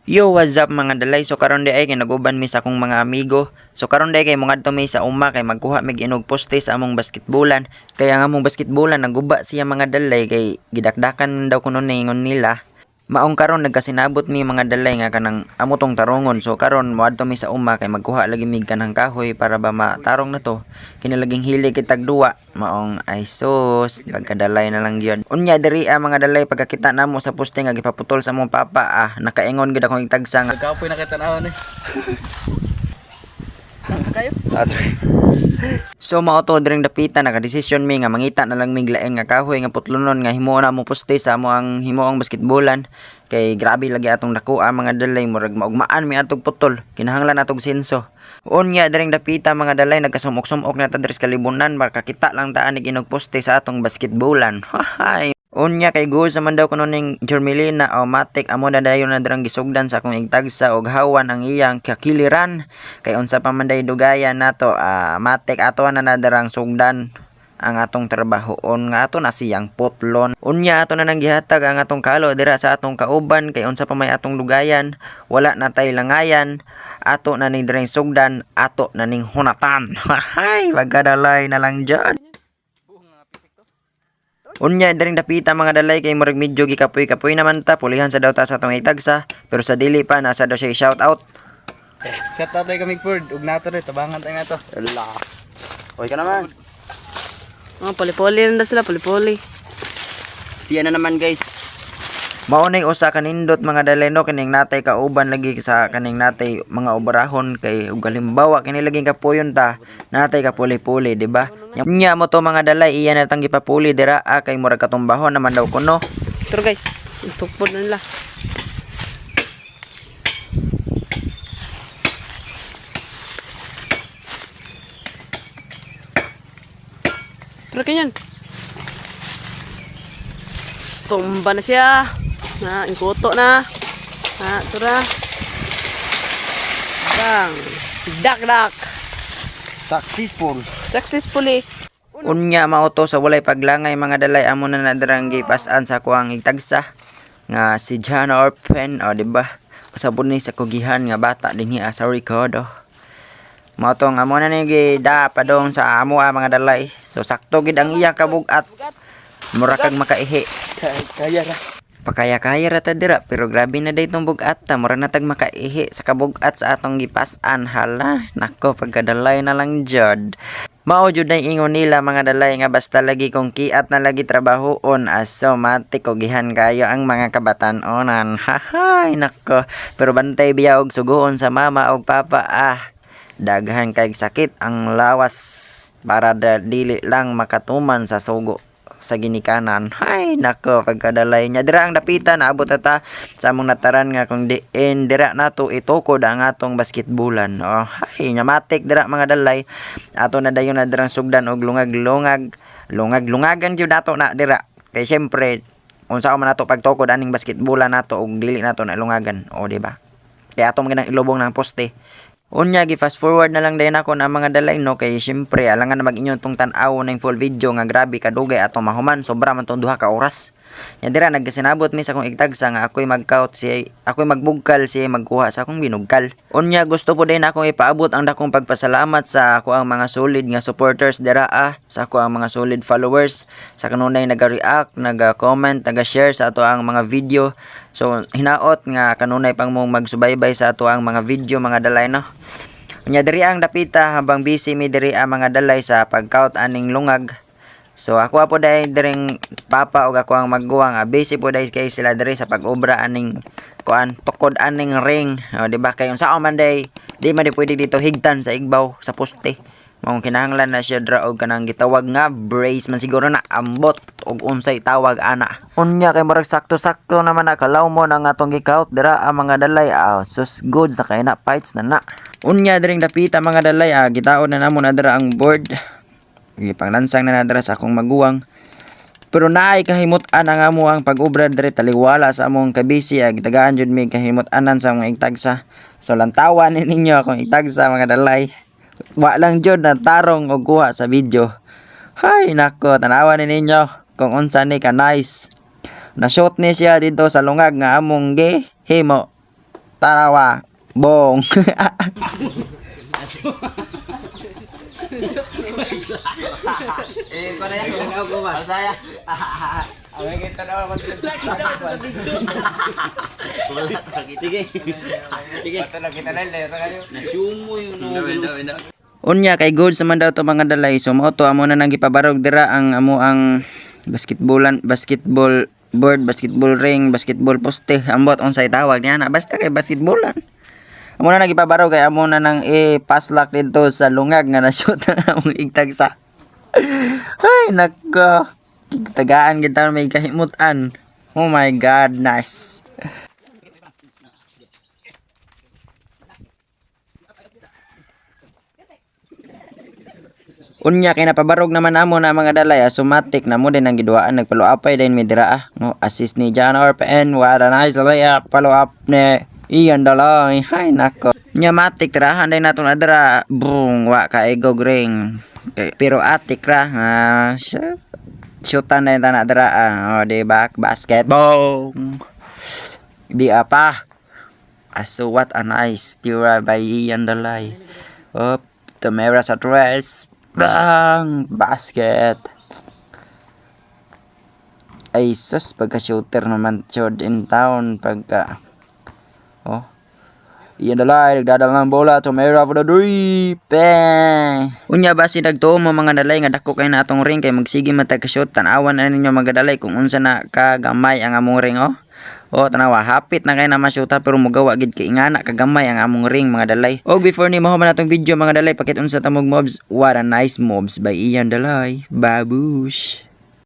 Yo, what's up mga dalay? So karon di ay kay naguban mi sa akong mga amigo. So karon di kay mong adto mi sa uma kay magkuha mig inog poste sa among basketbolan. Kaya nga among basketbolan naguba siya mga dalay kay gidakdakan daw kuno ningon nila. Maong karon nagkasinabot mi mga dalay nga kanang amo tong tarongon. So karon moadto mi sa uma kay magkuha lagi mig kanang kahoy para ba matarong na to. Kinalaging hili kitag duwa. Maong ay sus, nagkadalay na lang gyud. Unya diri mga dalay pagkakita namo sa poste nga gipaputol sa among papa nakaingon gid akong itagsa nga. Nagkapoy na kita na Nasa kayo? So mao to diring dapita naka-desisyon mi nga mangita na lang mig lain nga kahoy nga putlonon nga himuon na mo poste sa amo ang himuong basketbolan kay grabe lagi atong dakuha mga dalay murag maugmaan mi atog putol kinahanglan atog senso. Unya diring dapita mga dalay nagkasumok-sumok na ta diri sa kalibunan makakita lang ta anig inog poste sa atong basketbolan. Hahay. Unya kay go sa man daw kuno ning Jormelina o matik amo na dayon na dirang gisugdan sa akong igtagsa og hawan ang iyang kakiliran kay unsa pa man day dugayan nato matik ato na nadarang sugdan ang atong trabahoon nga ato na siyang putlon. Unya ato na nang gihatag ang atong kalo dira sa atong kauban kay unsa pa may atong dugayan wala na tay langayan ato na ning dirang sugdan ato na ning hunatan. Hay pagkadalay na lang dyan. Unya diring dapita mga dalay kay murag medyo gikapoy-kapoy naman ta pulihan sa daw ta sa atong itagsa pero sa dili pa nasa daw siya shout out. Shout out tayo kami Ford. Ug nato rin tabangan tayo nga to. Allah. Oy ka naman. Poli-poli na sila, poli-poli. Siya na naman guys. Maunay usa kanindot mga dalay no kining natay kauban lagi sa kaning natay mga obrahon kay ug halimbawa kini laging kapuyon ta natay ka puli-puli di ba? Nya mo to mga dalay iya na tang gipapuli dira kay murag katumbahon naman daw kuno. Pero guys, itukpod na nila. Pero kanyan. Tumba na siya. Ingkuto na. Tura. Bang. Dak. Successful. Successfully. Unya mao to sa walay paglangay mga dalay amo na nadarang gipas-an sa kuang igtagsa nga si John Orpen di ba? Kasabot ni sa kugihan nga bata dinhi sa Ricardo. Mao to nga amo na ni gida padong sa amo mga dalay. So sakto gid ang iya kabug-at. Mura kag makaihi. Kaya ra. Pakaya-kaya ra ta dira pero grabe na day tong bugat ta mura na tag makaihi sa kabugat sa atong gipas-an hala nako pagkadalay na lang jud. Mao jud na ingon nila mga dalay nga basta lagi kong kiat na lagi trabahoon aso matik gihan kayo ang mga kabatan-onan. Hahay nako pero bantay biya og sugoon sa mama og papa daghan kay sakit ang lawas para dili lang makatuman sa sugo sa ginikanan. Hay nako pagkadalay nya dira ang dapitan naabot ta sa among nataran nga kung diin dira nato itukod ang atong basketbolan. Hay nya matik dira mga dalay ato na dayon na dirang sugdan og lungag-lungagan jud nato na dira kay syempre unsa man nato pagtukod aning basketbolan nato og dili nato na lungagan di ba kay ato man ilubong ng poste. Unya gi fast forward na lang dayon ako na mga dalay no kay syempre alangan na mag-inyo tong tan-aw ning full video nga grabe kadugay ato mahuman sobra man tong 2 ka oras. Nya dira nagkasinabot mi sa akong igtagsa nga ako'y mag-count ako'y magbugkal siya magkuha sa akong binugkal. Unya gusto po din akong ipaabot ang dakong pagpasalamat sa ako ang mga solid nga supporters dira sa ako ang mga solid followers sa kanunay naga-react, naga-comment, naga-share sa ato ang mga video. So hinaot nga kanunay pang mong magsubaybay sa ato ang mga video mga dalay no. Unya diri ang dapita habang busy mi diri mga dalay sa pag-count aning lungag. So ako po dahil diring papa og ako ang magguwang busy po dahil kay sila diri sa pag-obra aning kuan tukod aning ring di ba kay unsa man day di man pwede dito higtan sa igbaw sa poste. Mao kinahanglan na siya dra og kanang gitawag nga brace man siguro na ambot og unsay tawag ana. Unya kay murag sakto-sakto naman nakalaw mo ang atong gi-count dira mga dalay sus goods na kay na fights na. Unya diring dapita mga dalay gitaon na namo na dira ang board. Gipanglansang na nadara sa akong maguwang. Pero naay kahimot-an ang amo ang pag-obra diri taliwala sa among kabisi gitagaan jud mi kahimot-anan sa mga igtagsa. So lantawan ninyo akong igtagsa mga dalay. Wa lang jud na tarong og kuha sa video. Hay nako tanawan ninyo kung unsa ni ka nice. Na-shoot ni siya dito sa lungag nga among himo. tarawa. Bong. Eh, ko na yan. Ako ba? Saya. Ang kita na ako. Sige. Sige. Kita na lang kayo. Nasumo yung Unya kay good sa man daw to mga dalay. So mao to amo na nang gipabarog dira ang amo ang basketball board, basketball ring, basketball poste. Ambot unsay tawag niya na basta kay basketballan. Amo na nagipabarog kay amo na nang paslak dito sa lungag nga na-shoot ang among igtagsa. Ay nako. Tagaan kita may kahimutan. Oh my god, nice. Unya kay napabarog naman amo na mga dalay sumatik na mo din ang giduaan nagfollow up ay din midra no assist ni John RPN what a nice layup follow up ni Ian Dalay hay nako nya matik tirahan din naton adra boom wa ka ego ring pero atik ra shootan din ta na adra oh di back basketball di apa so what a nice tira by Ian Dalay up Tamara sa dress bang basket ay sus pagka-shooter naman chod in town pagka oh Iyan dalay nagdadal ng bola Tamara for the three bang unya ba si nagtuo mo mga dalay nga dako kay natong ring kay magsige man tagka-shoot tanawan na ninyo mga dalay kung unsa na kagamay ang among ring oh tanawa hapit na kay na masyuta pero mugawa gid kay ingana kagamay ang among ring mga dalay. Og before ni mahuman natong video mga dalay pakit unsa ta mog mobs. What a nice mobs by Ian Dalay. Babush.